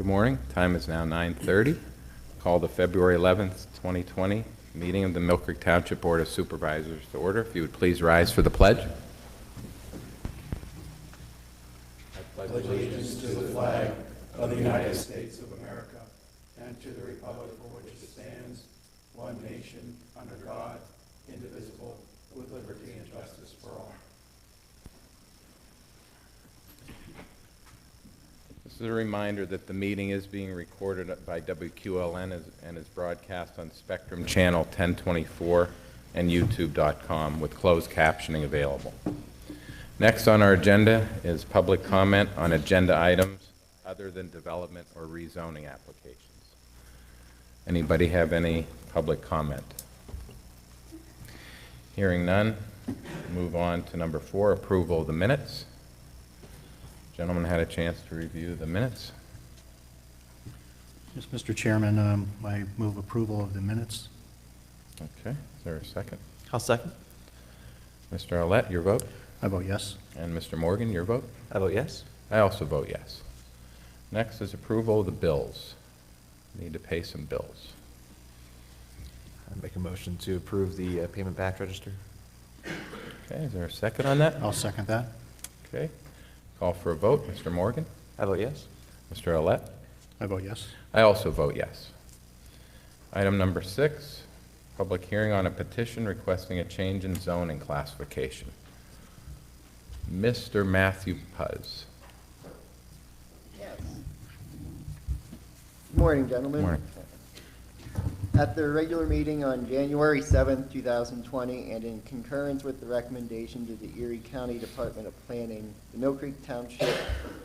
Good morning. Time is now 9:30. Call the February 11th, 2020 meeting of the Millcreek Township Board of Supervisors to order. If you would please rise for the pledge. I pledge allegiance to the flag of the United States of America and to the republic for which it stands, one nation, under God, indivisible, with liberty and justice for all. This is a reminder that the meeting is being recorded by WQLN and is broadcast on Spectrum Channel 1024 and YouTube.com with closed captioning available. Next on our agenda is public comment on agenda items other than development or rezoning applications. Anybody have any public comment? Hearing none, move on to number 4, approval of the minutes. Gentlemen had a chance to review the minutes. Yes, Mr. Chairman, I move approval of the minutes. Okay, is there a second? I'll second. Mr. Arlett, your vote? I vote yes. And Mr. Morgan, your vote? I vote yes. I also vote yes. Next is approval of the bills. Need to pay some bills. I make a motion to approve the payment back register. Okay, is there a second on that? I'll second that. Okay, call for a vote. Mr. Morgan? I vote yes. Mr. Arlett? I vote yes. I also vote yes. Item number 6, public hearing on a petition requesting a change in zoning classification. Mr. Matthew Puz. Yes. Good morning, gentlemen. Morning. At the regular meeting on January 7th, 2020, and in concurrence with the recommendation to the Erie County Department of Planning, the Millcreek Township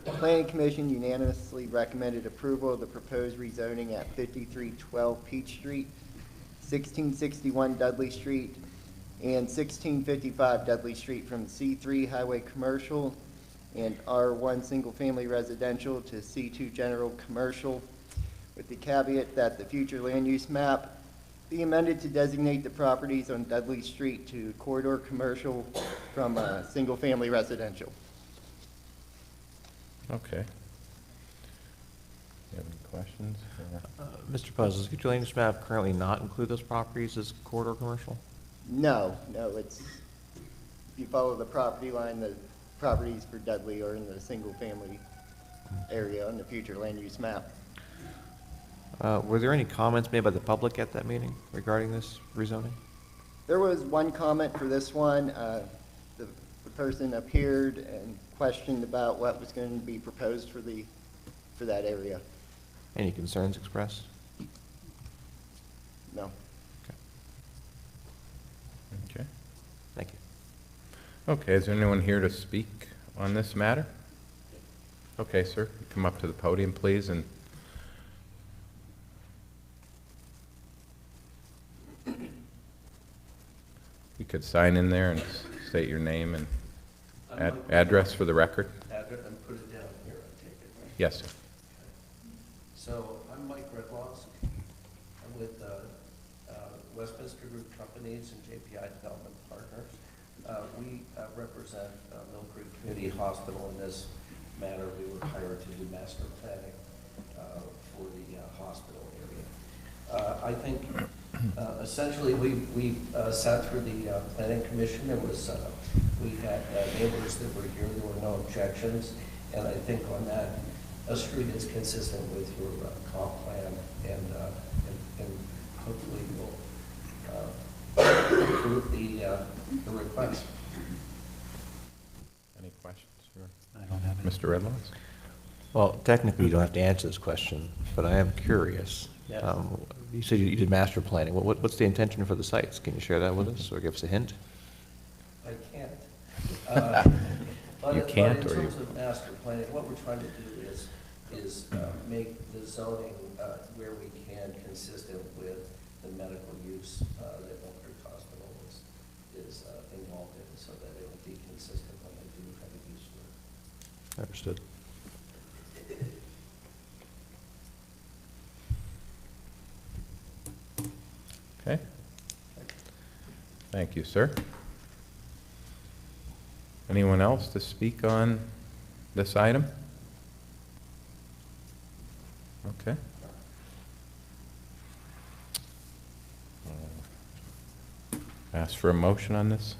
Planning Commission unanimously recommended approval of the proposed rezoning at 5312 Peach Street, 1661 Dudley Street, and 1655 Dudley Street from C3 Highway Commercial and R1 Single Family Residential to C2 General Commercial, with the caveat that the future land use map be amended to designate the properties on Dudley Street to corridor commercial from single family residential. Okay. You have any questions? Mr. Puz, does future land use map currently not include those properties as corridor commercial? No, it's, if you follow the property line, the properties for Dudley are in the single family area on the future land use map. Were there any comments made by the public at that meeting regarding this rezoning? There was one comment for this one. The person appeared and questioned about what was going to be proposed for that area. Any concerns expressed? No. Okay. Thank you. Okay, is there anyone here to speak on this matter? Okay, sir, come up to the podium, please, and you could sign in there and state your name and address for the record. Address and put it down here, I take it, right? Yes, sir. So I'm Mike Redlosk. I'm with Westminster Group Companies and JPI Development Partners. We represent Millcreek Community Hospital in this matter. We were hired to do master planning for the hospital area. I think essentially we sat through the planning commission. It was we had neighbors that were here. There were no objections, and I think on that a street is consistent with your comp plan, and hopefully will approve the request. Any questions for I don't have any. Mr. Redlaws? Well, technically, you don't have to answer this question, but I am curious. Yes. You said you did master planning. What's the intention for the sites? Can you share that with us or give us a hint? I can't. You can't, but or in you? terms of master planning, what we're trying to do is make the zoning where we can consistent with the medical use that Millcreek Hospital is involved in, so that it will be consistent when they do have a use for it. Understood. Okay. Thank you, sir. Anyone else to speak on this item? Okay. Ask for a motion on this?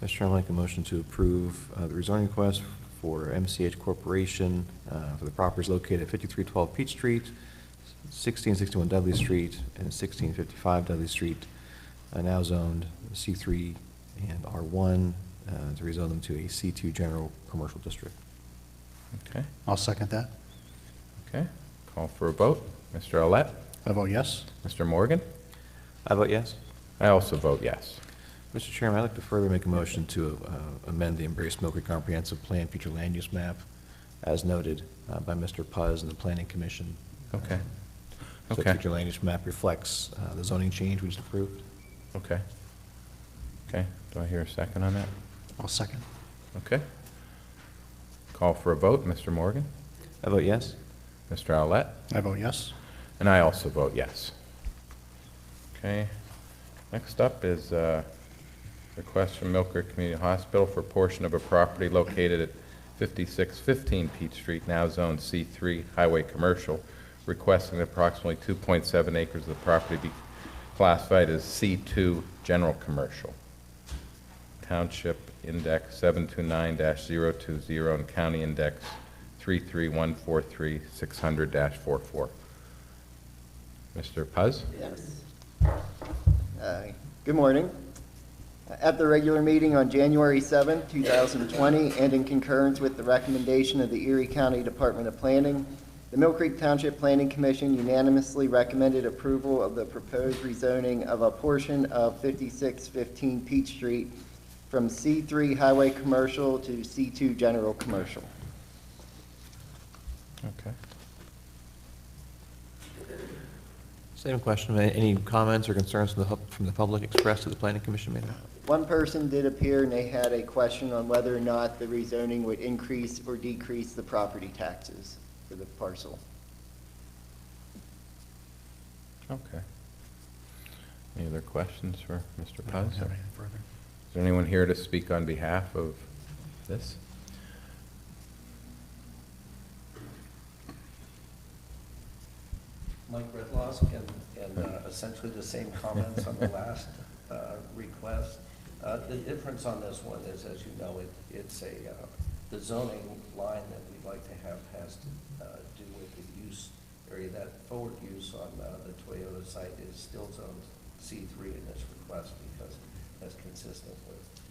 Mr. Chairman, I'd like a motion to approve the rezoning request for MCH Corporation for the properties located at 5312 Peach Street, 1661 Dudley Street, and 1655 Dudley Street, now zoned C3 and R1, to rezone them to a C2 General Commercial District. Okay. I'll second that. Okay. Call for a vote. Mr. Olet? I vote yes. Mr. Morgan? I vote yes. I also vote yes. Mr. Chairman, I'd like to further make a motion to amend the Embrace Millcreek Comprehensive Plan Future Land Use Map as noted by Mr. Puz and the Planning Commission. Okay. So the Okay. future land use map reflects the zoning change we just approved. Okay. Okay. Do I hear a second on that? I'll second. Okay. Call for a vote. Mr. Morgan? I vote yes. Mr. Owlett? I vote yes. And I also vote yes. Okay. Next up is request from Millcreek Community Hospital for a portion of a property located at 5615 Peach Street, now zoned C3 Highway Commercial, requesting that approximately 2.7 acres of the property be classified as C2 General Commercial. Township Index 729-020 and County Index 33143-600-44. Mr. Puz? Yes. Good morning. At the regular meeting on January 7, 2020, and in concurrence with the recommendation of the Erie County Department of Planning, the Millcreek Township Planning Commission unanimously recommended approval of the proposed rezoning of a portion of 5615 Peach Street from C3 Highway Commercial to C2 General Commercial. Okay. Same question. Any comments or concerns from the public expressed to the Planning Commission meeting? One person did appear, and they had a question on whether or not the rezoning would increase or decrease the property taxes for the parcel. Okay. Any other questions for Mr. I don't Puz? have anything further. Is there anyone here to speak on behalf of this? Mike Redlosk, and essentially the same comments on the last request. The difference on this one is, as you know, it's the zoning line that we'd like to have has to do with the use area. That forward use on the Toyota site is still zoned C3 in this request because that's consistent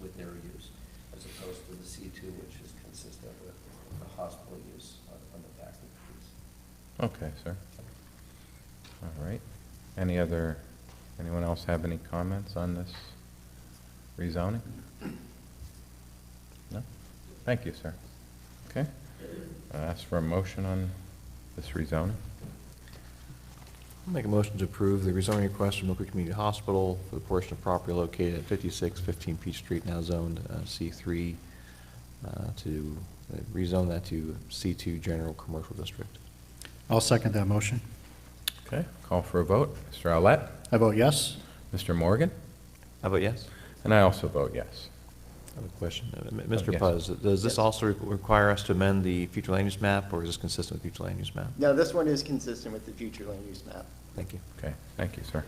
with their use, as opposed to the C2, which is consistent with the hospital use on the back of the piece. Okay, sir. All right. Anyone else have any comments on this rezoning? No? Thank you, sir. Okay. Ask for a motion on this rezoning. I'll make a motion to approve the rezoning request from Millcreek Community Hospital for the portion of property located at 5615 Peach Street, now zoned C3, to rezone that to C2 General Commercial District. I'll second that motion. Okay. Call for a vote. Mr. Owlett? I vote yes. Mr. Morgan? I vote yes. And I also vote yes. I have a question. Mr. yes. Puz, does this Yes. also require us to amend the future land use map, or is this consistent with future land use map? No, this one is consistent with the future land use map. Thank you. Okay. Thank you, sir.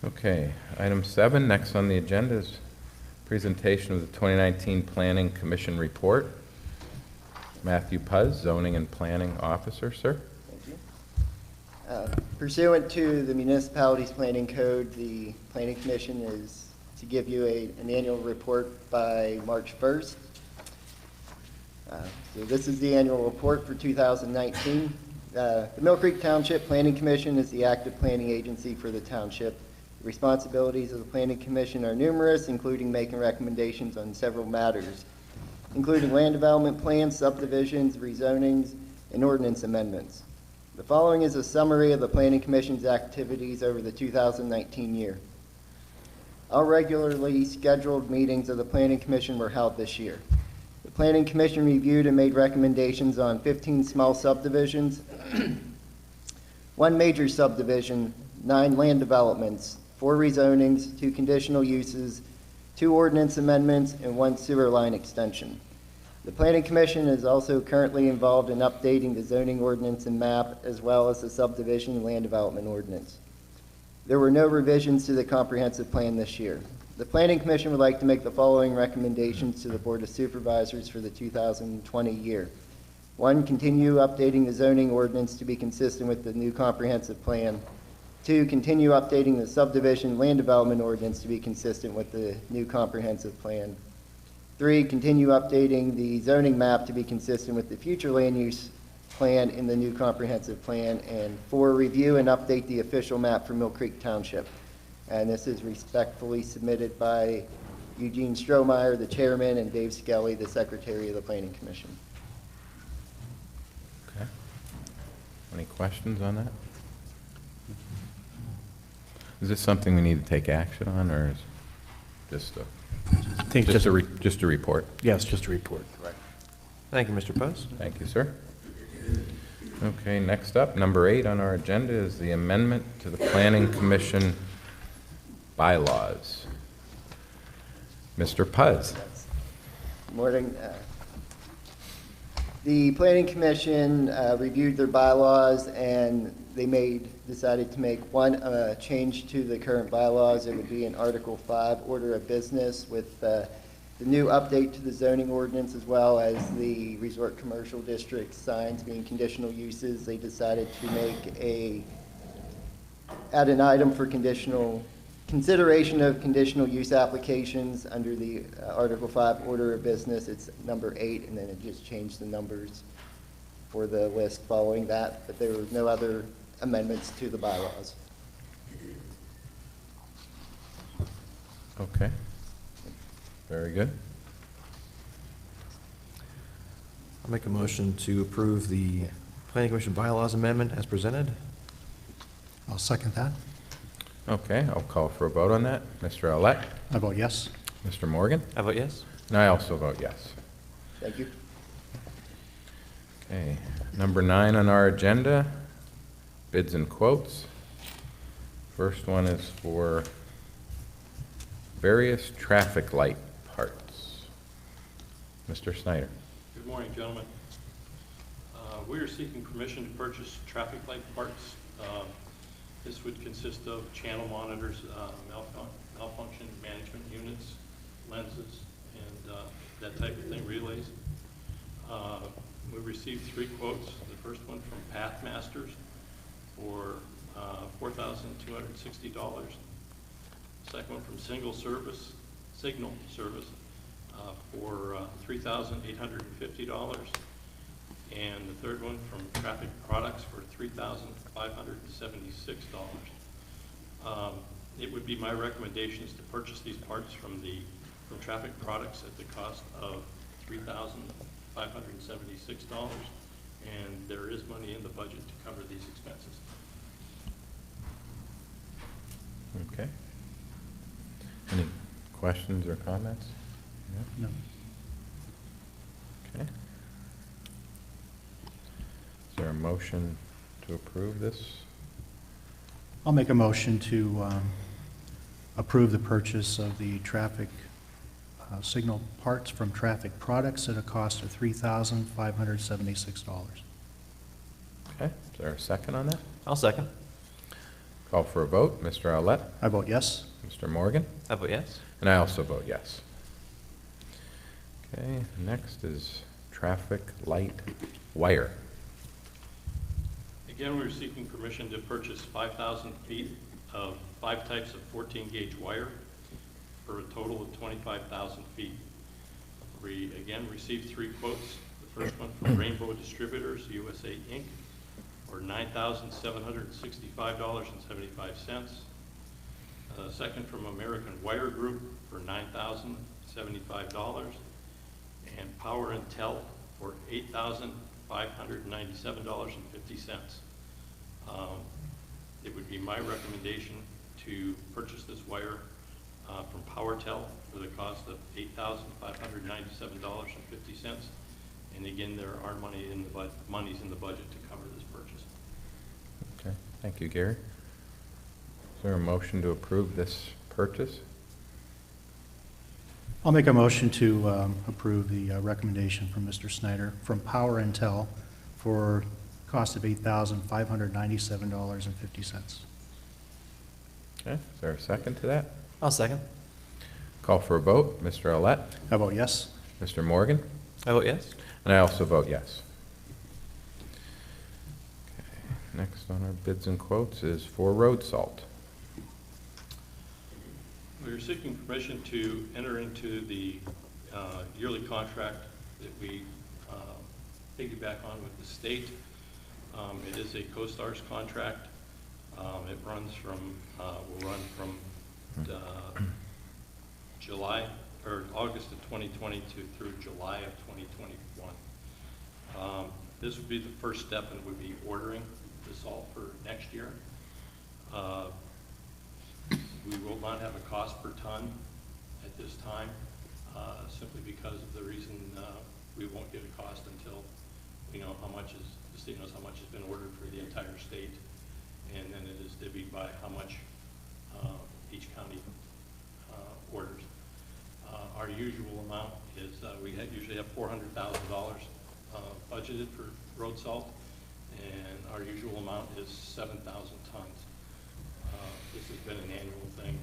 Okay. Item 7, next on the agenda is presentation of the 2019 Planning Commission Report. Matthew Puz, Zoning and Planning Officer, sir. Thank you. Pursuant to the Municipalities Planning Code, the Planning Commission is to give you an annual report by March 1st. So this is the annual report for 2019. The Millcreek Township Planning Commission is the active planning agency for the township. The responsibilities of the Planning Commission are numerous, including making recommendations on several matters, including land development plans, subdivisions, rezonings, and ordinance amendments. The following is a summary of the Planning Commission's activities over the 2019 year. All regularly scheduled meetings of the Planning Commission were held this year. The Planning Commission reviewed and made recommendations on 15 small subdivisions, 1 major subdivision, 9 land developments, 4 rezonings, 2 conditional uses, 2 ordinance amendments, and 1 sewer line extension. The Planning Commission is also currently involved in updating the zoning ordinance and map, as well as the subdivision and land development ordinance. There were no revisions to the comprehensive plan this year. The Planning Commission would like to make the following recommendations to the Board of Supervisors for the 2020 year. 1, continue updating the zoning ordinance to be consistent with the new comprehensive plan. 2, continue updating the subdivision land development ordinance to be consistent with the new comprehensive plan. 3, continue updating the zoning map to be consistent with the future land use plan in the new comprehensive plan. And 4, review and update the official map for Millcreek Township. And this is respectfully submitted by Eugene Strohmeyer, the chairman, and Dave Skelly, the secretary of the Planning Commission. Okay. Any questions on that? Is this something we need to take action on, or is just a, I think just a report? Yes, just a report. Thank you, Mr. Post. Thank you, sir. Okay, next up, number 8 on our agenda is the amendment to the Planning Commission bylaws. Mr. Puz. Good morning. The Planning Commission reviewed their bylaws, and they decided to make one change to the current bylaws. It would be in Article 5, Order of Business, with the new update to the zoning ordinance, as well as the resort commercial district signs being conditional uses. They decided to add an item for consideration of conditional use applications under the Article 5 Order of Business. It's number 8, and then it just changed the numbers for the list following that, but there were no other amendments to the bylaws. Okay. Very good. I'll make a motion to approve the Planning Commission bylaws amendment as presented. I'll second that. Okay, I'll call for a vote on that. Mr. Olet? I vote yes. Mr. Morgan? I vote yes. And I also vote yes. Thank you. Okay, number 9 on our agenda, bids and quotes. First one is for various traffic light parts. Mr. Snyder. Good morning, gentlemen. We are seeking permission to purchase traffic light parts. This would consist of channel monitors, malfunction management units, lenses, and that type of thing, relays. We received 3 quotes. The first one from Pathmasters for $4,260. Second one from Signal Service for $3,850. And the third one from Traffic Products for $3,576. It would be my recommendations to purchase these parts from Traffic Products at the cost of $3,576, and there is money in the budget to cover these expenses. Okay. Any questions or comments? No. Okay. Is there a motion to approve this? I'll make a motion to approve the purchase of the traffic signal parts from Traffic Products at a cost of $3,576. Okay, is there a second on that? I'll second. Call for a vote. Mr. Olet? I vote yes. Mr. Morgan? I vote yes. And I also vote yes. Okay, next is traffic light wire. Again, we're seeking permission to purchase 5,000 feet of 5 types of 14-gauge wire for a total of 25,000 feet. We again received 3 quotes. The first one from Rainbow Distributors, USA Inc., for $9,765.75. Second from American Wire Group for $9,075. And Power and Tel for $8,597.50. It would be my recommendation to purchase this wire from PowerTel for the cost of $8,597.50. And again, there are monies in the budget to cover this purchase. Okay, thank you, Gary. Is there a motion to approve this purchase? I'll make a motion to approve the recommendation from Mr. Snyder from Power Intel for cost of $8,597.50. Okay, is there a second to that? I'll second. Call for a vote. Mr. Olet? I vote yes. Mr. Morgan? I vote yes. And I also vote yes. Okay, next on our bids and quotes is for road salt. We are seeking permission to enter into the yearly contract that we piggyback on with the state. It is a CoStarz contract. It runs from, will run from July, or August of 2020 through July of 2021. This would be the first step, and we'd be ordering the salt for next year. We will not have a cost per ton at this time, simply because of the reason we won't get a cost until we know how much is, the state knows how much has been ordered for the entire state, and then it is divvied by how much each county orders. Our usual amount is, we usually have $400,000 budgeted for road salt, and our usual amount is 7,000 tons. This has been an annual thing,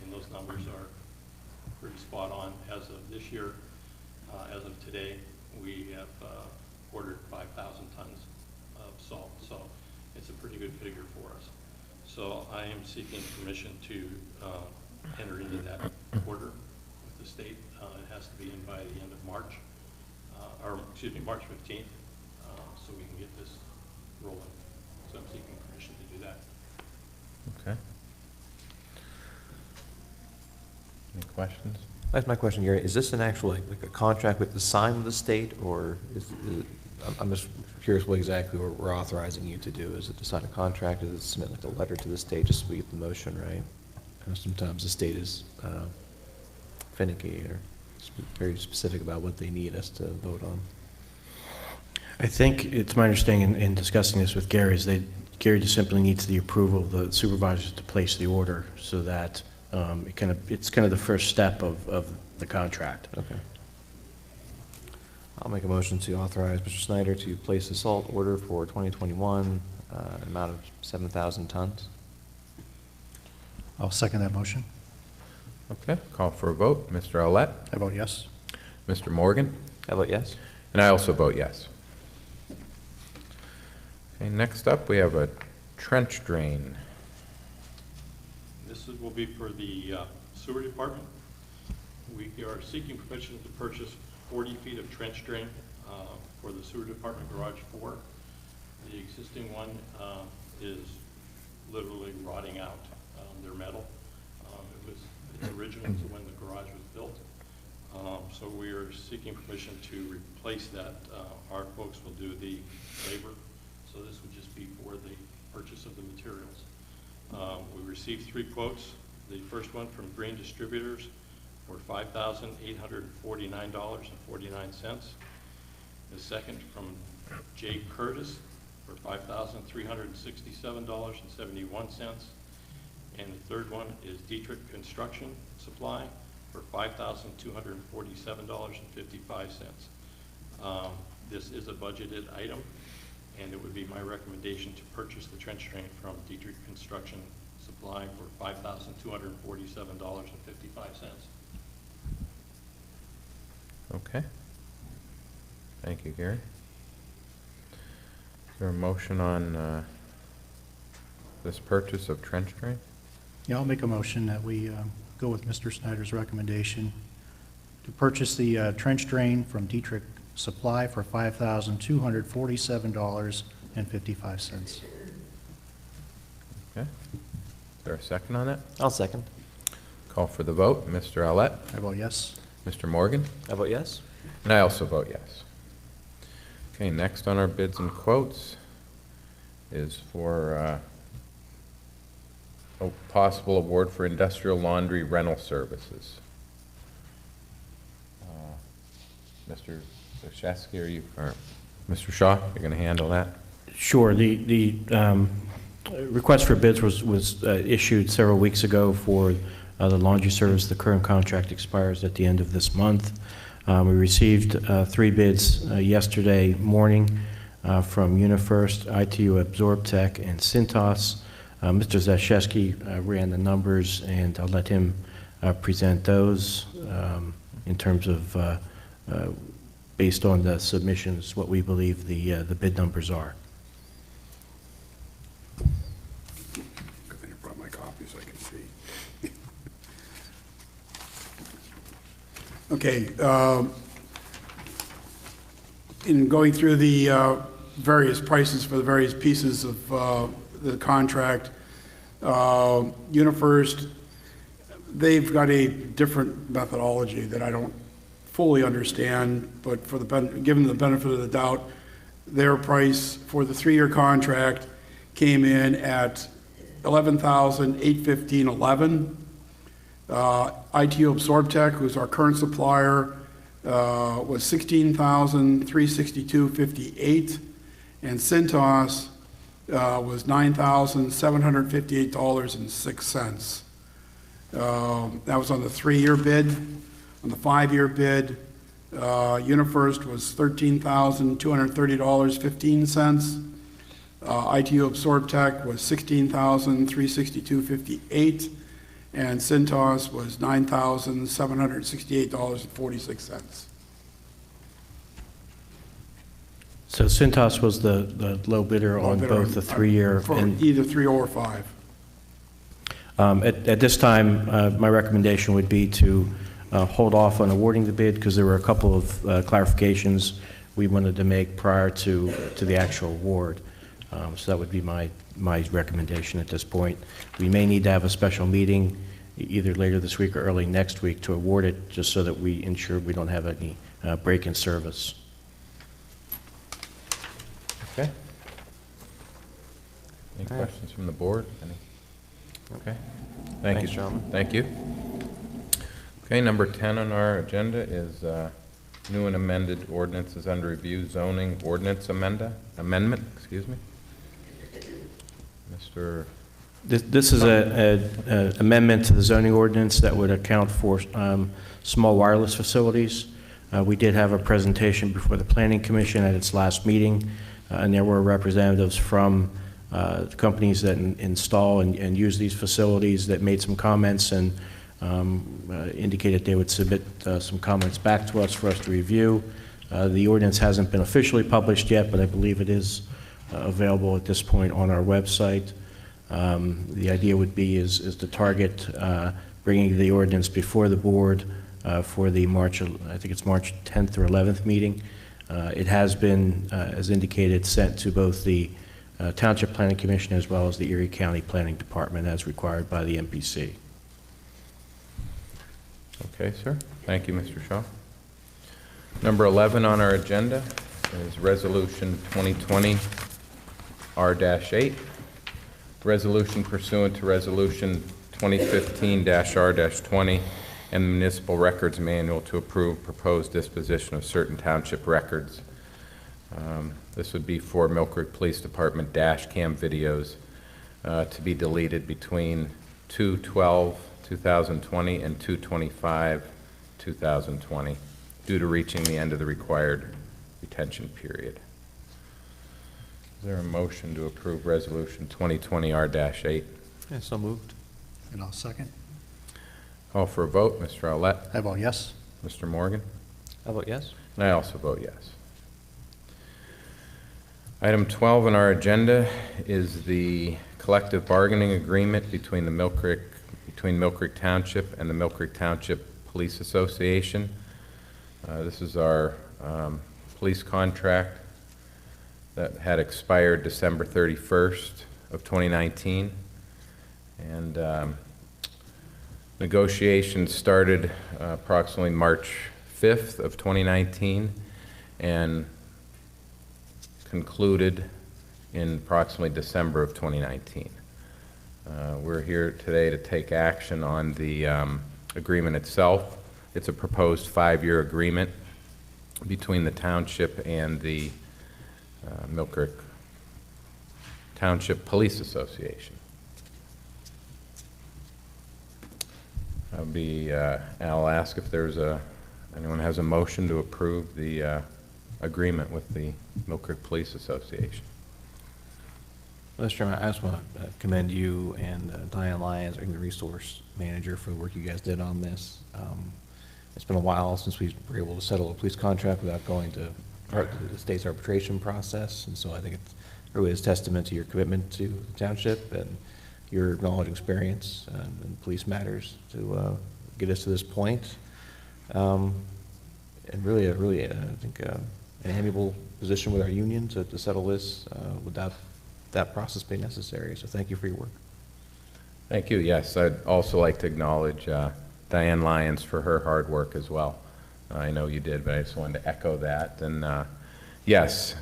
and those numbers are pretty spot on. As of this year, as of today, we have ordered 5,000 tons of salt, so it's a pretty good figure for us. So I am seeking permission to enter into that order with the state. It has to be in by the end of March, or excuse me, March 15th, so we can get this rolling. So I'm seeking permission to do that. Okay. Any questions? That's my question, Gary. Is this an actual, like a contract with the sign with the state, or I'm just curious what exactly we're authorizing you to do. Is it to sign a contract? Is it to submit like a letter to the state just so we get the motion right? And sometimes the state is finicky or very specific about what they need us to vote on. I think it's my understanding in discussing this with Gary is that Gary just simply needs the approval of the supervisors to place the order so that it's kind of the first step of the contract. Okay. I'll make a motion to authorize Mr. Snyder to place a salt order for 2021, amount of 7,000 tons. I'll second that motion. Okay, call for a vote. Mr. Olet? I vote yes. Mr. Morgan? I vote yes. And I also vote yes. Okay, next up, we have a trench drain. This will be for the sewer department. We are seeking permission to purchase 40 feet of trench drain for the sewer department garage 4. The existing one is literally rotting out. They're metal. It's original to when the garage was built. So we are seeking permission to replace that. Our folks will do the labor. So this would just be for the purchase of the materials. We received 3 quotes. The first one from Green Distributors for $5,849.49. The second from J. Curtis for $5,367.71. And the third one is Dietrich Construction Supply for $5,247.55. This is a budgeted item, and it would be my recommendation to purchase the trench drain from Dietrich Construction Supply for $5,247.55. Okay. Thank you, Gary. Is there a motion on this purchase of trench drain? Yeah, I'll make a motion that we go with Mr. Snyder's recommendation to purchase the trench drain from Dietrich Supply for $5,247.55. Okay. Is there a second on that? I'll second. Call for the vote. Mr. Olet? I vote yes. Mr. Morgan? I vote yes. And I also vote yes. Okay, next on our bids and quotes is for a possible award for industrial laundry rental services. Mr. Zashesky, or Mr. Shaw, you're going to handle that? Sure. The request for bids was issued several weeks ago for the laundry service. The current contract expires at the end of this month. We received 3 bids yesterday morning from UniFirst, ITU AbsorbTech, and Cintas. Mr. Zaszewski ran the numbers, and I'll let him present those in terms of, based on the submissions, what we believe the bid numbers are. Good thing I brought my copy so I can see. Okay. In going through the various prices for the various pieces of the contract, UniFirst, they've got a different methodology that I don't fully understand, but for given the benefit of the doubt, their price for the 3-year contract came in at $11,815.11. ITU AbsorbTech, who's our current supplier, was $16,362.58, and Cintas was $9,758.06. That was on the 3-year bid. On the 5-year bid, UniFirst was $13,230.15. ITU AbsorbTech was $16,362.58, and Cintas was $9,768.46. So Cintas was the low bidder on both the 3-year for and... either 3 or 5. At this time, my recommendation would be to hold off on awarding the bid because there were a couple of clarifications we wanted to make prior to the actual award. So that would be my recommendation at this point. We may need to have a special meeting either later this week or early next week to award it, just so that we ensure we don't have any break in service. Okay. Any questions from the board? Any? Okay. Thank Thanks, you, gentlemen. Thank you. Okay, number 10 on our agenda is new and amended ordinances under review, zoning ordinance amendment, excuse me. Mr. This is an amendment to the zoning ordinance that would account for small wireless facilities. We did have a presentation before the Planning Commission at its last meeting, and there were representatives from companies that install and use these facilities that made some comments and indicated they would submit some comments back to us for us to review. The ordinance hasn't been officially published yet, but I believe it is available at this point on our website. The idea would be is to target bringing the ordinance before the board for the March 10th or 11th meeting. It has been, as indicated, sent to both the Township Planning Commission as well as the Erie County Planning Department as required by the MPC. Okay, sir. Thank you, Mr. Shaw. Number 11 on our agenda is Resolution 2020-R-8. Resolution pursuant to Resolution 2015-R-20 and the Municipal Records Manual to approve proposed disposition of certain township records. This would be for Millcreek Police Department dash cam videos to be deleted between 2/12/2020 and 2/25/2020 due to reaching the end of the required retention period. Is there a motion to approve Resolution 2020-R-8? Yeah, so moved. And I'll second. Call for a vote. Mr. Owlett? I vote yes. Mr. Morgan? How about yes? And I also vote yes. Item 12 on our agenda is the collective bargaining agreement between Millcreek Township and the Millcreek Township Police Association. This is our police contract that had expired December 31st of 2019. And negotiations started approximately March 5th of 2019 and concluded in approximately December of 2019. We're here today to take action on the agreement itself. It's a proposed 5-year agreement between the township and the Millcreek Township Police Association. I'll ask if anyone has a motion to approve the agreement with the Millcreek Police Association. Mr. Chairman, I just want to commend you and Diane Lyons, the resource manager, for the work you guys did on this. It's been a while since we were able to settle a police contract without going to the state's arbitration process, and so I think it really is testament to your commitment to the township and your knowledge and experience in police matters to get us to this point. And really, I think, an amiable position with our union to settle this without that process being necessary. So thank you for your work. Thank you. Yes, I'd also like to acknowledge Diane Lyons for her hard work as well. I know you did, but I just wanted to echo that. And yes,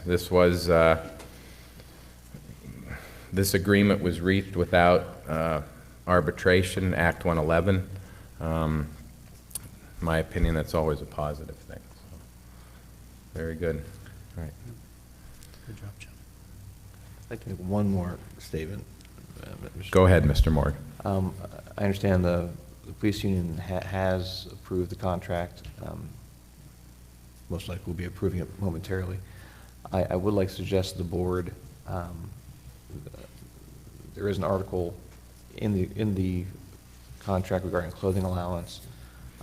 this agreement was reached without arbitration, Act 111. In my opinion, that's always a positive thing. So, very good. All right. Good job, Jim. I'd like to make one more statement. Go ahead, Mr. Morgan. I understand the police union has approved the contract. Most likely will be approving it momentarily. I would like to suggest to the board, there is an article in the contract regarding clothing allowance.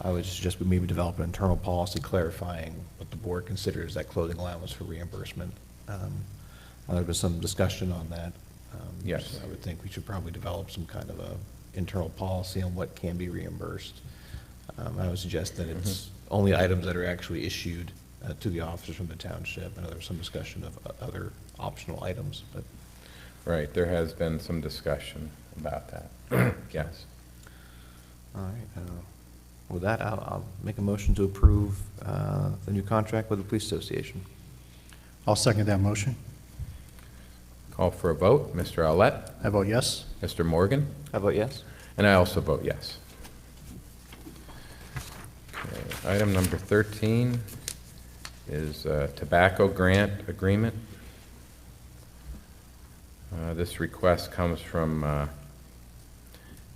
I would suggest we maybe develop an internal policy clarifying what the board considers that clothing allowance for reimbursement. There was some discussion on that. Yes. So I would think we should probably develop some kind of a internal policy on what can be reimbursed. I would suggest that it's only items that are actually issued to the officers from the township. I know there was some discussion of other optional items, but. Right, there has been some discussion about that. Yes. All right. With that, I'll make a motion to approve the new contract with the Police Association. I'll second that motion. Call for a vote. Mr. Owlett? I vote yes. Mr. Morgan? I vote yes. And I also vote yes. Okay, item number 13 is tobacco grant agreement. This request comes from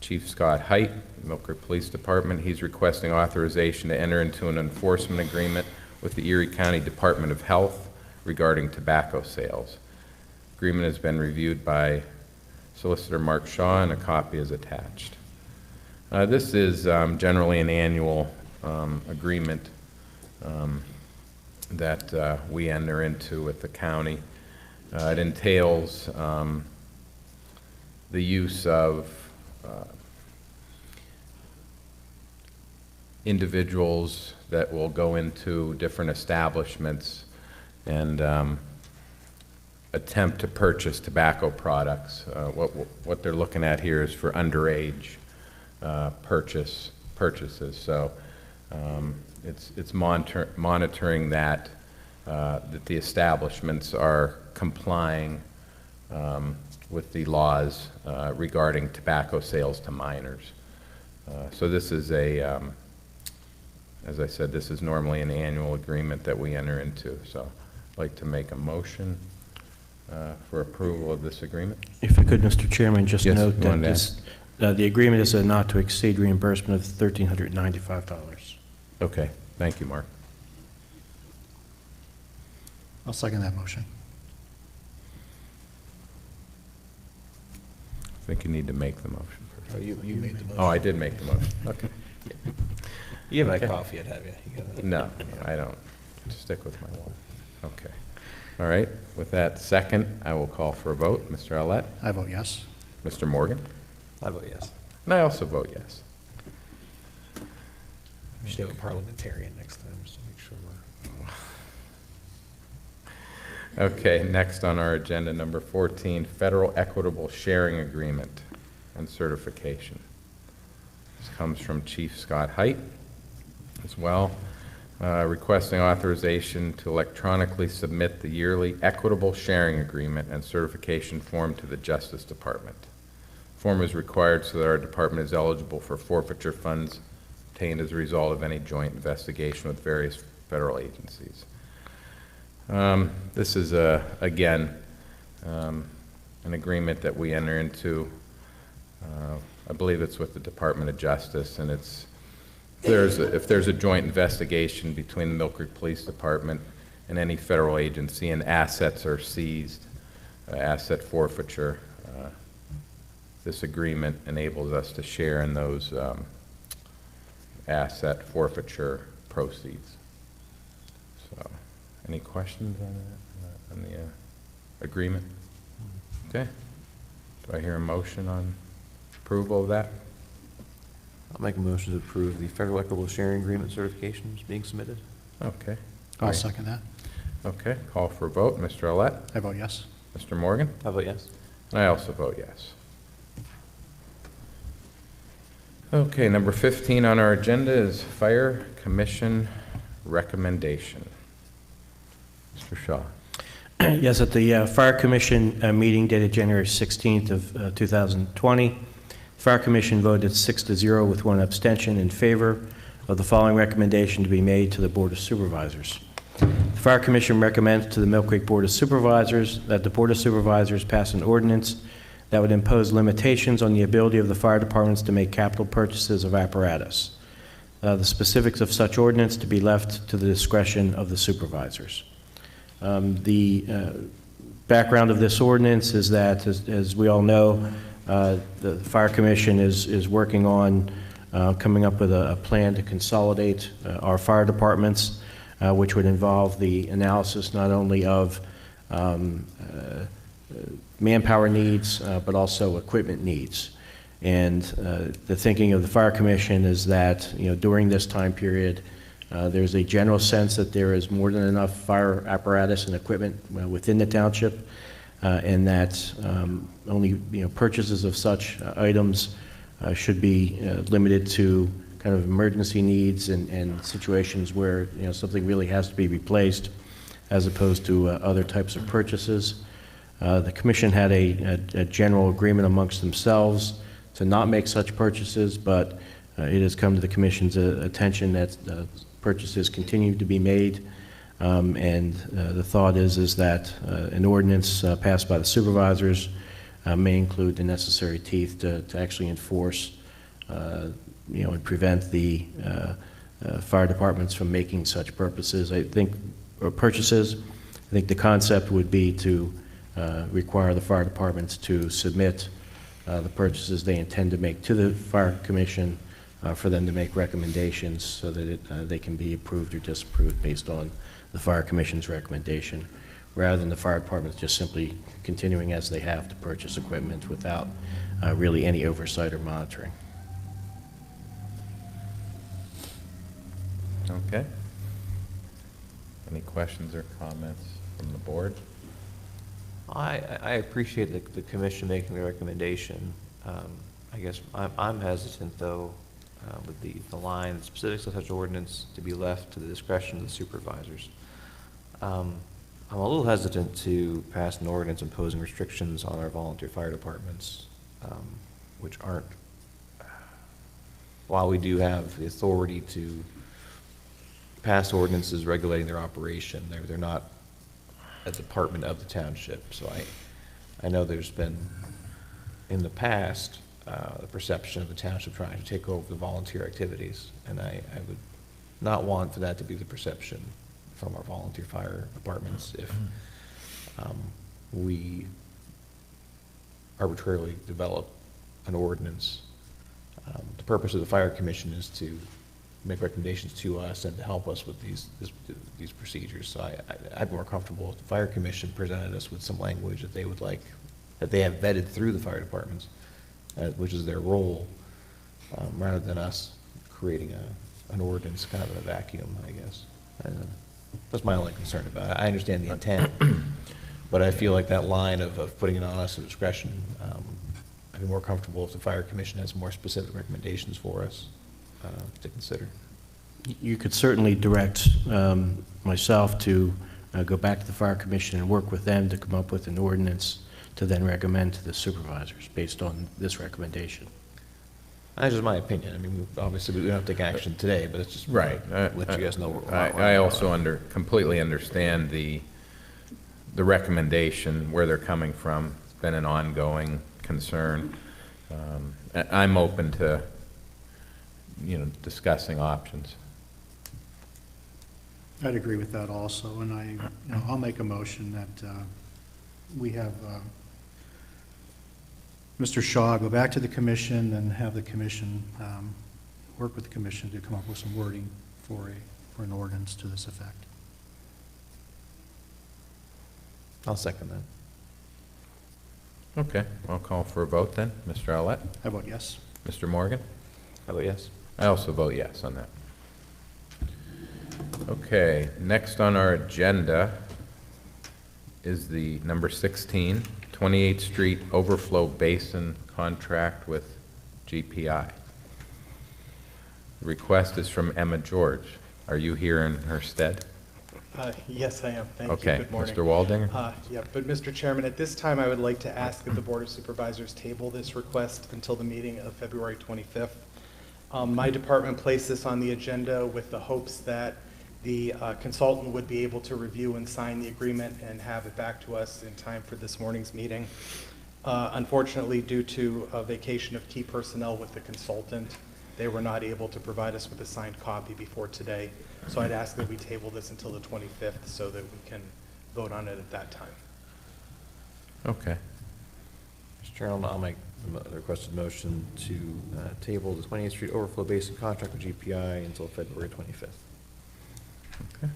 Chief Scott Height, Millcreek Police Department. He's requesting authorization to enter into an enforcement agreement with the Erie County Department of Health regarding tobacco sales. Agreement has been reviewed by Solicitor Mark Shaw, and a copy is attached. This is generally an annual agreement that we enter into with the county. It entails the use of individuals that will go into different establishments and attempt to purchase tobacco products. What they're looking at here is for underage purchases. So it's monitoring that the establishments are complying with the laws regarding tobacco sales to minors. So this is as I said, this is normally an annual agreement that we enter into. So I'd like to make a motion for approval of this agreement. If I could, Mr. Chairman, just Yes, note go that on, this, the agreement is a not to exceed reimbursement of $1,395. Okay, thank you, Mark. I'll second that motion. I think you need to make the motion first. Oh, you made the motion. Oh, I did make the motion. Okay. You have Okay. my coffee, I'd have you. You got it. No, I don't. Stick with my water. Okay. All right. With that second, I will call for a vote. Mr. Owlett? I vote yes. Mr. Morgan? I vote yes. And I also vote yes. We should have a parliamentarian next time, just to make sure we're. Okay, next on our agenda, number 14, Federal Equitable Sharing Agreement and Certification. This comes from Chief Scott Height as well, requesting authorization to electronically submit the yearly Equitable Sharing Agreement and Certification form to the Justice Department. Form is required so that our department is eligible for forfeiture funds obtained as a result of any joint investigation with various federal agencies. This is, again, an agreement that we enter into I believe it's with the Department of Justice, and it's, if there's a joint investigation between the Millcreek Police Department and any federal agency and assets are seized, asset forfeiture, this agreement enables us to share in those asset forfeiture proceeds. So, any questions on the agreement? Okay. Do I hear a motion on approval of that? I'll make a motion to approve the federal equitable sharing agreement certifications being submitted. Okay. I'll Great. second that. Okay, call for a vote. Mr. Olet? I vote yes. Mr. Morgan? I vote yes. I also vote yes. Okay, number 15 on our agenda is Fire Commission recommendation. Mr. Shaw. Yes, at the Fire Commission meeting dated January 16th of 2020, Fire Commission voted 6-0 with 1 abstention in favor of the following recommendation to be made to the Board of Supervisors. The Fire Commission recommends to the Millcreek Board of Supervisors that the Board of Supervisors pass an ordinance that would impose limitations on the ability of the fire departments to make capital purchases of apparatus. The specifics of such ordinance to be left to the discretion of the supervisors. The background of this ordinance is that, as we all know, the Fire Commission is working on coming up with a plan to consolidate our fire departments, which would involve the analysis not only of manpower needs, but also equipment needs. And the thinking of the Fire Commission is that, during this time period, there's a general sense that there is more than enough fire apparatus and equipment within the township, and that only purchases of such items should be limited to kind of emergency needs and situations where something really has to be replaced, as opposed to other types of purchases. The Commission had a general agreement amongst themselves to not make such purchases, but it has come to the Commission's attention that purchases continue to be made, and the thought is that an ordinance passed by the supervisors may include the necessary teeth to actually enforce, and prevent the fire departments from making such purchases. I think the concept would be to require the fire departments to submit the purchases they intend to make to the Fire Commission for them to make recommendations so that they can be approved or disapproved based on the Fire Commission's recommendation, rather than the fire departments just simply continuing as they have to purchase equipment without really any oversight or monitoring. Okay. Any questions or comments from the board? I appreciate the commission making the recommendation. I guess I'm hesitant, though, with the line, the specifics of such ordinance to be left to the discretion of the supervisors. I'm a little hesitant to pass an ordinance imposing restrictions on our volunteer fire departments, which aren't, while we do have the authority to pass ordinances regulating their operation, they're not a department of the township. So I know there's been, in the past, the perception of the township trying to take over the volunteer activities, and I would not want for that to be the perception from our volunteer fire departments if we arbitrarily develop an ordinance. The purpose of the Fire Commission is to make recommendations to us and to help us with these procedures. So I'd be more comfortable if the Fire Commission presented us with some language that they would like, that they have vetted through the fire departments, which is their role, rather than us creating an ordinance kind of in a vacuum, I guess. That's my only concern about it. I understand the intent, but I feel like that line of putting it on us at discretion, I'd be more comfortable if the Fire Commission has more specific recommendations for us to consider. You could certainly direct myself to go back to the Fire Commission and work with them to come up with an ordinance to then recommend to the supervisors based on this recommendation. That's just my opinion. I mean, obviously, we don't have to take action today, but it's just Right. let you guys know. I also completely understand the recommendation, where they're coming from. It's been an ongoing concern. I'm open to, discussing options. I'd agree with that also, and I'll make a motion that we have Mr. Shaw go back to the commission and have the commission, work with the commission to come up with some wording for an ordinance to this effect. I'll second that. Okay, I'll call for a vote then. Mr. Owlett? I vote yes. Mr. Morgan? How about yes? I also vote yes on that. Okay, next on our agenda is the number 16, 28th Street Overflow Basin Contract with GPI. The request is from Emma George. Are you here in her stead? Yes, I am. Thank you. Okay, Good morning. Mr. Waldinger? Yeah, but Mr. Chairman, at this time, I would like to ask that the Board of Supervisors table this request until the meeting of February 25th. My department placed this on the agenda with the hopes that the consultant would be able to review and sign the agreement and have it back to us in time for this morning's meeting. Unfortunately, due to a vacation of key personnel with the consultant, they were not able to provide us with a signed copy before today. So I'd ask that we table this until the 25th so that we can vote on it at that time. Okay. Mr. Chairman, I'll make the requested motion to table the 28th Street Overflow Basin Contract with GPI until February 25th. Okay.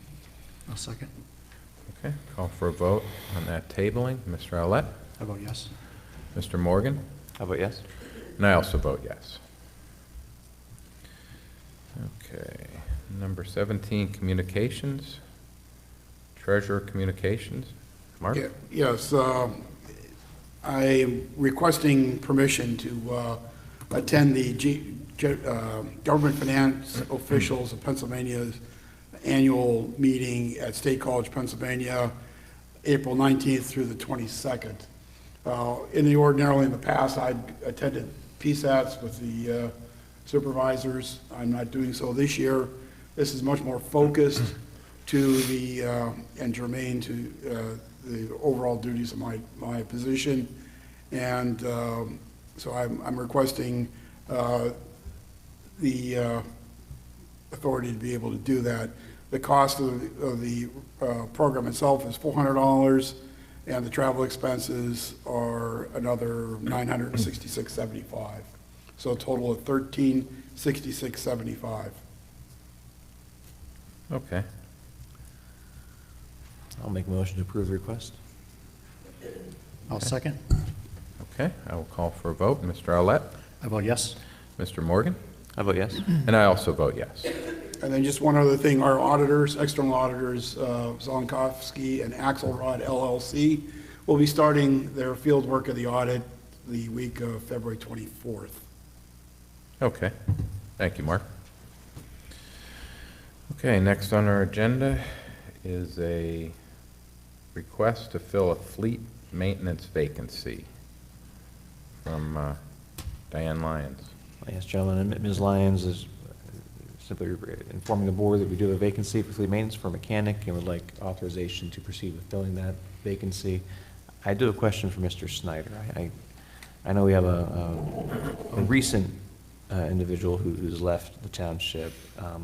I'll second. Okay, call for a vote on that tabling. Mr. Owlett? I vote yes. Mr. Morgan? How about yes? And I also vote yes. Okay, number 17, communications. Treasurer Communications. Mark? Yes, I am requesting permission to attend the Government Finance Officials of Pennsylvania's annual meeting at State College, Pennsylvania, April 19th through the 22nd. Ordinarily in the past, I'd attended PSATs with the supervisors. I'm not doing so this year. This is much more focused to the, and germane to the overall duties of my position. And so I'm requesting the authority to be able to do that. The cost of the program itself is $400, and the travel expenses are another $966.75. So a total of $1,366.75. Okay. I'll make a motion to approve the request. I'll second. Okay, I will call for a vote. Mr. Owlett? I vote yes. Mr. Morgan? How about yes? And I also vote yes. And then just one other thing, our auditors, external auditors, Zonkowski and Axelrod LLC, will be starting their field work of the audit the week of February 24th. Okay, thank you, Mark. Okay, next on our agenda is a request to fill a fleet maintenance vacancy from Diane Lyons. Yes, gentlemen, and Ms. Lyons is simply informing the board that we do have a vacancy for fleet maintenance for a mechanic and would like authorization to proceed with filling that vacancy. I do have a question for Mr. Snyder. I know we have a recent individual who's left the township.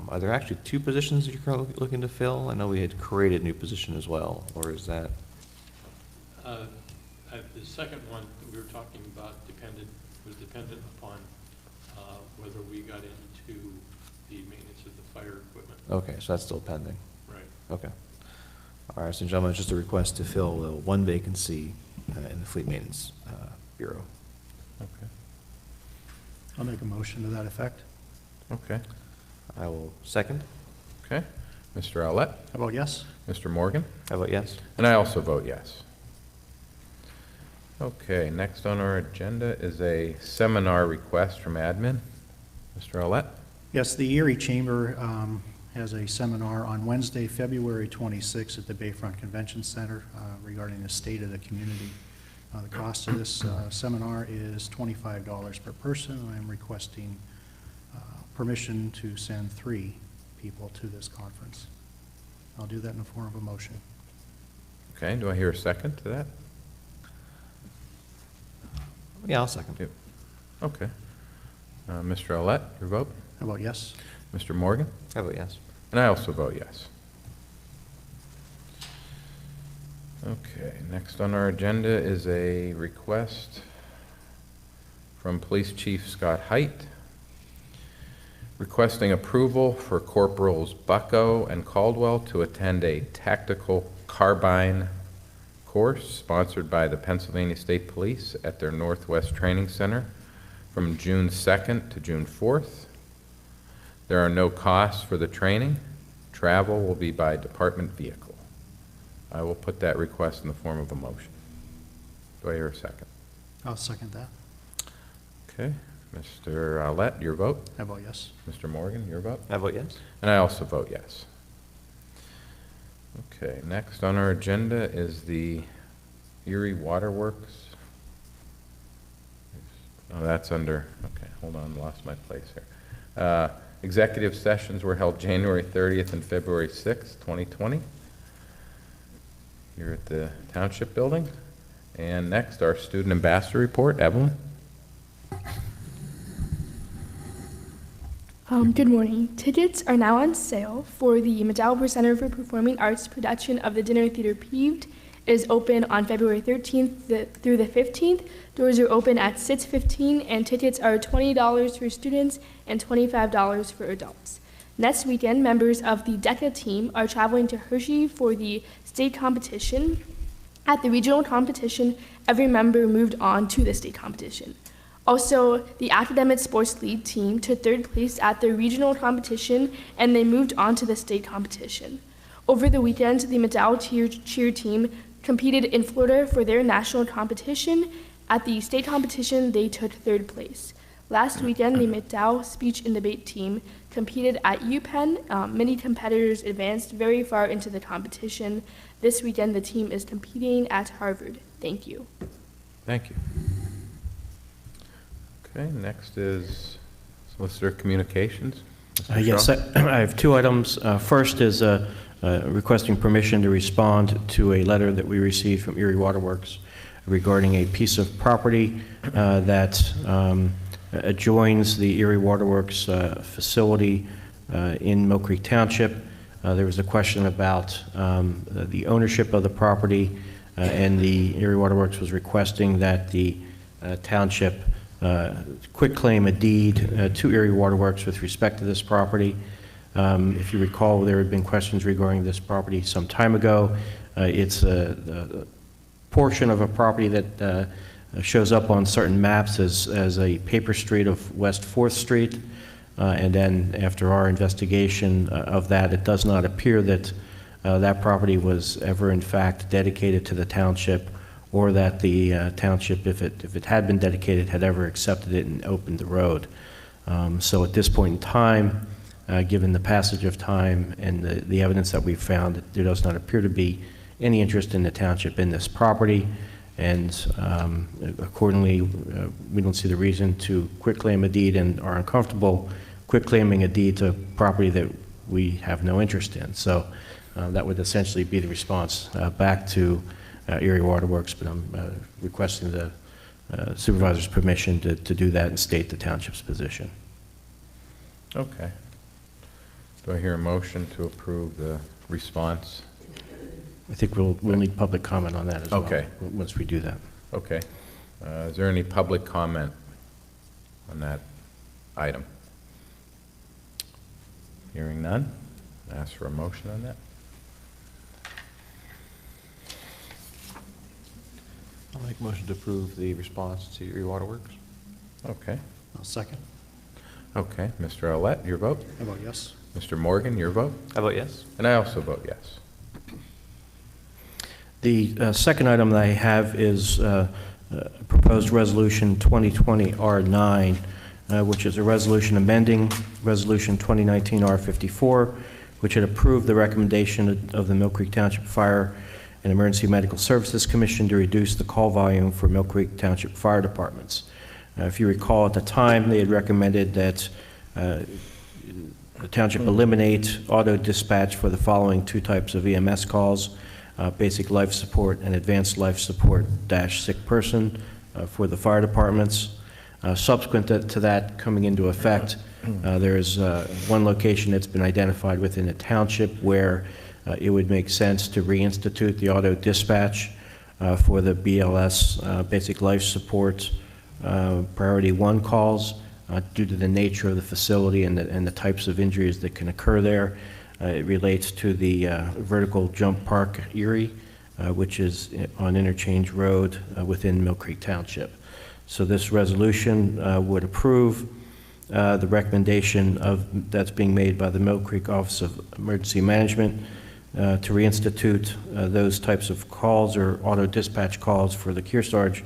Are there actually two positions that you're currently looking to fill? I know we had created a new position as well, or is that? The second one that we were talking about was dependent upon whether we got into the maintenance of the fire equipment. Okay, so that's still pending. Right. Okay. All right, so gentlemen, it's just a request to fill one vacancy in the Fleet Maintenance Bureau. Okay. I'll make a motion to that effect. Okay. I will second. Okay. Mr. Owlett? I vote yes. Mr. Morgan? How about yes? And I also vote yes. Okay, next on our agenda is a seminar request from admin. Mr. Owlett? Yes, the Erie Chamber has a seminar on Wednesday, February 26th at the Bayfront Convention Center regarding the state of the community. The cost of this seminar is $25 per person, and I'm requesting permission to send 3 people to this conference. I'll do that in the form of a motion. Okay, do I hear a second to that? Yeah, I'll second. Yep. Okay. Mr. Olet, your vote? How about yes? Mr. Morgan? I vote yes. And I also vote yes. Okay, next on our agenda is a request from Police Chief Scott Height, requesting approval for Corporals Bucko and Caldwell to attend a tactical carbine course sponsored by the Pennsylvania State Police at their Northwest Training Center from June 2nd to June 4th. There are no costs for the training. Travel will be by department vehicle. I will put that request in the form of a motion. Do I hear a second? I'll second that. Okay. Mr. Olet, your vote? How about yes? Mr. Morgan, your vote? I vote yes. And I also vote yes. Okay, next on our agenda is the Erie Waterworks. Oh, that's under, okay, hold on, lost my place here. Executive sessions were held January 30th and February 6th, 2020, here at the Township Building. And next, our Student Ambassador Report. Evelyn? Good morning. Tickets are now on sale for the Medallion Center for Performing Arts production of the Dinner Theater Peeved. It is open on February 13th through the 15th. Doors are open at 6:15, and tickets are $20 for students and $25 for adults. Next weekend, members of the DECA team are traveling to Hershey for the state competition. At the regional competition, every member moved on to the state competition. Also, the academic sports league team took third place at the regional competition, and they moved on to the state competition. Over the weekend, the Medallion cheer team competed in Florida for their national competition. At the state competition, they took third place. Last weekend, the McDowell speech and debate team competed at UPenn. Many competitors advanced very far into the competition. This weekend, the team is competing at Harvard. Thank you. Thank you. Okay, next is Solicitor Communications. Mr. Yes, Shaw? I have two items. First is requesting permission to respond to a letter that we received from Erie Waterworks regarding a piece of property that adjoins the Erie Waterworks facility in Millcreek Township. There was a question about the ownership of the property, and the Erie Waterworks was requesting that the township quitclaim a deed to Erie Waterworks with respect to this property. If you recall, there had been questions regarding this property some time ago. It's a portion of a property that shows up on certain maps as a paper street of West 4th Street. And then after our investigation of that, it does not appear that that property was ever in fact dedicated to the township, or that the township, if it had been dedicated, had ever accepted it and opened the road. So at this point in time, given the passage of time and the evidence that we've found, there does not appear to be any interest in the township in this property, and accordingly, we don't see the reason to quitclaim a deed, and are uncomfortable quitclaiming a deed to property that we have no interest in. So that would essentially be the response back to Erie Waterworks, but I'm requesting the supervisor's permission to do that and state the township's position. Okay. Do I hear a motion to approve the response? I think we'll need public comment on that as well. Okay. Once we do that. Okay. Is there any public comment on that item? Hearing none, ask for a motion on that. I'll make a motion to approve the response to Erie Waterworks. Okay. I'll second. Okay. Mr. Olet, your vote? How about yes? Mr. Morgan, your vote? I vote yes. And I also vote yes. The second item that I have is proposed resolution 2020 R9, which is a resolution amending resolution 2019 R54, which had approved the recommendation of the Millcreek Township Fire and Emergency Medical Services Commission to reduce the call volume for Millcreek Township fire departments. If you recall, at the time, they had recommended that the township eliminate auto dispatch for the following two types of EMS calls: basic life support and advanced life support - sick person for the fire departments. Subsequent to that coming into effect, there is one location that's been identified within the township where it would make sense to reinstitute the auto dispatch for the BLS, basic life support, priority 1 calls due to the nature of the facility and the types of injuries that can occur there. It relates to the vertical jump park Erie, which is on Interchange Road within Millcreek Township. So this resolution would approve the recommendation that's being made by the Millcreek Office of Emergency Management to reinstitute those types of calls or auto dispatch calls for the Kearsarge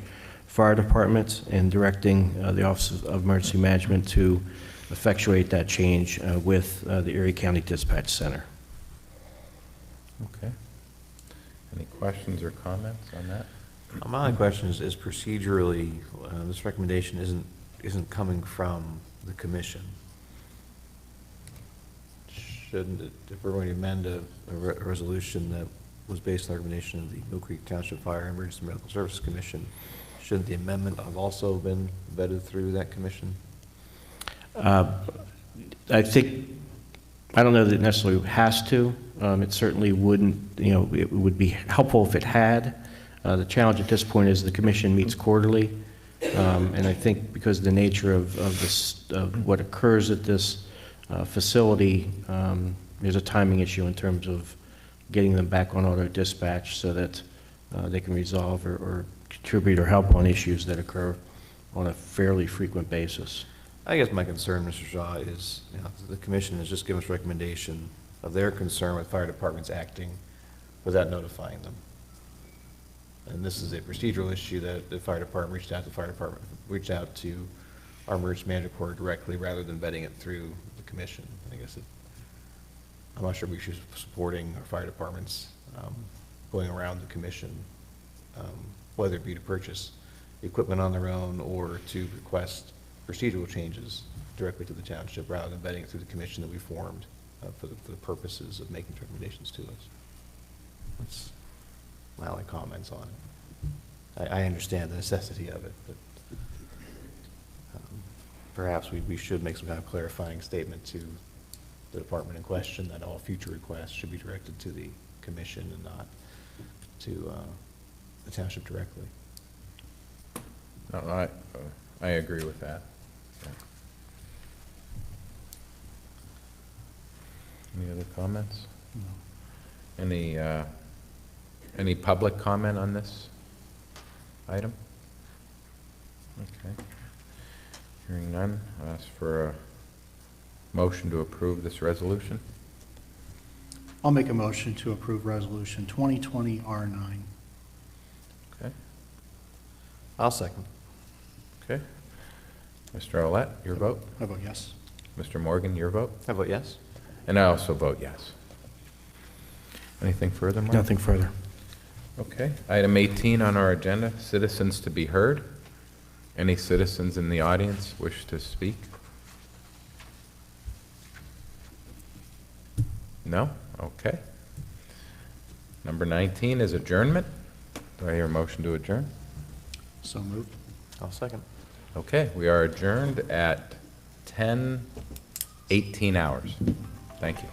Fire Department, and directing the Office of Emergency Management to effectuate that change with the Erie County Dispatch Center. Okay. Any questions or comments on that? My only question is procedurally, this recommendation isn't coming from the commission. Shouldn't it, if we're going to amend a resolution that was based on the recommendation of the Millcreek Township Fire and Emergency Medical Services Commission, shouldn't the amendment have also been vetted through that commission? I don't know that it necessarily has to. It certainly wouldn't, it would be helpful if it had. The challenge at this point is the commission meets quarterly, and I think because of the nature of what occurs at this facility, there's a timing issue in terms of getting them back on auto dispatch so that they can resolve or contribute or help on issues that occur on a fairly frequent basis. I guess my concern, Mr. Shaw, is the commission has just given us recommendation of their concern with fire departments acting without notifying them. And this is a procedural issue that the fire department reached out to our emergency management corps directly rather than vetting it through the commission. I guess I'm not sure we should be supporting our fire departments going around the commission, whether it be to purchase equipment on their own or to request procedural changes directly to the township rather than vetting it through the commission that we formed for the purposes of making recommendations to us. That's my only comments on it. I understand the necessity of it, but perhaps we should make some kind of clarifying statement to the department in question that all future requests should be directed to the commission and not to the township directly. No, I agree with that. Yeah. Any other comments? No. Any public comment on this item? Okay. Hearing none, I'll ask for a motion to approve this resolution. I'll make a motion to approve Resolution 2020 R9. Okay. I'll second. Okay. Mr. Olet, your vote? I vote yes. Mr. Morgan, your vote? I vote yes. And I also vote yes. Anything further, Mark? Nothing further. Okay. Item 18 on our agenda, citizens to be heard. Any citizens in the audience wish to speak? No? Okay. Number 19 is adjournment. Do I hear a motion to adjourn? So moved. I'll second. Okay, we are adjourned at 10:18 hours. Thank you.